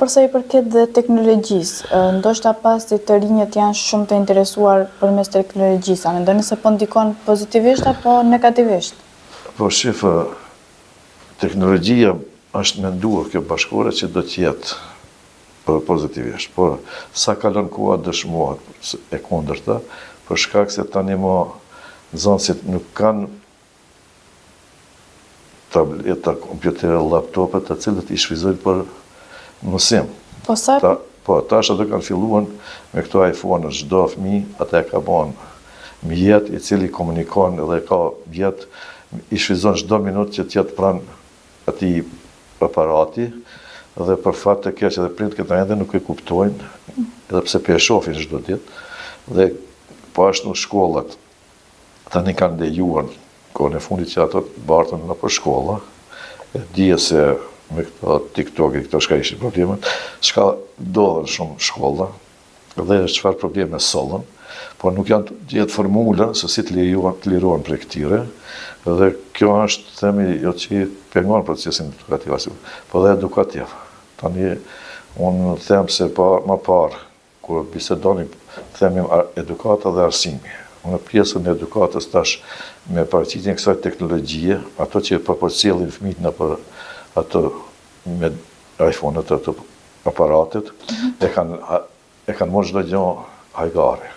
Përsa i përket dhe teknologjisë, ndoshta pasi të rinjët janë shumë të interesuar përmes teknologjisë, a mendoni se po ndikon pozitivisht apo negativisht? Po shifë, teknologjia është menduar kjo bashkore që do t'jetë për pozitivisht, por sa kalon koha dëshmohet e kundërta, për shkak se tani mo nxënësit nuk kanë tableta, kompjutere, laptopet, të cilët i shfrytëzojnë për mësim. Po sa? Po, tash ato kanë filluar me këto iPhone, çdo fëmijë atë e ka bën mjet i cili komunikon dhe ka mjet i shfrytëzon çdo minutë që t'jetë pranë atij aparati dhe për fat të keq edhe prindët këta ende nuk e kuptojnë, edhe pse pe e shohin çdo ditë dhe po ashtu shkollat tani kanë lejuar kohën e fundit që ato bartën në për shkolla, e dije se me këto TikTok e këto shka ishin problemet, shka dohen shumë shkolla, dhe çfarë probleme sollën, por nuk janë të gjithë formula se si të lirohen për këtyre, dhe kjo është, themi, jo që i pengon procesin edukativ, po dhe edukativ. Tani, unë them se më parë, kur bisedoni, themi edukata dhe arsimi. Unë pjesën e edukatës tash me paraqitjen e kësaj teknologjie, ato që përcjellin fëmijët në për ato me iPhone-et, ato aparatet, e kanë marrë çdo gjë hajgare.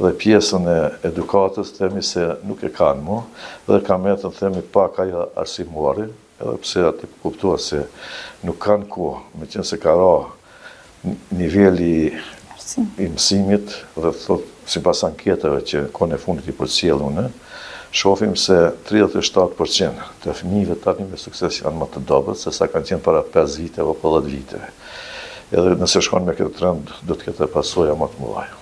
Dhe pjesën e edukatës themi se nuk e kanë më, dhe kanë metën themi pak ajo arsimore, edhe pse aty kuptohet se nuk kanë kohë, meqense ka ra niveli i mësimit dhe thot sipas anketave që kohën e fundit i përcjellun, shohim se 37% të fëmijëve tani me sukses janë më të dobët se sa kanë qenë para 5 viteve apo 10 viteve. Edhe nëse shkon me këtë trend, do të ketë pasoja më të mëdha.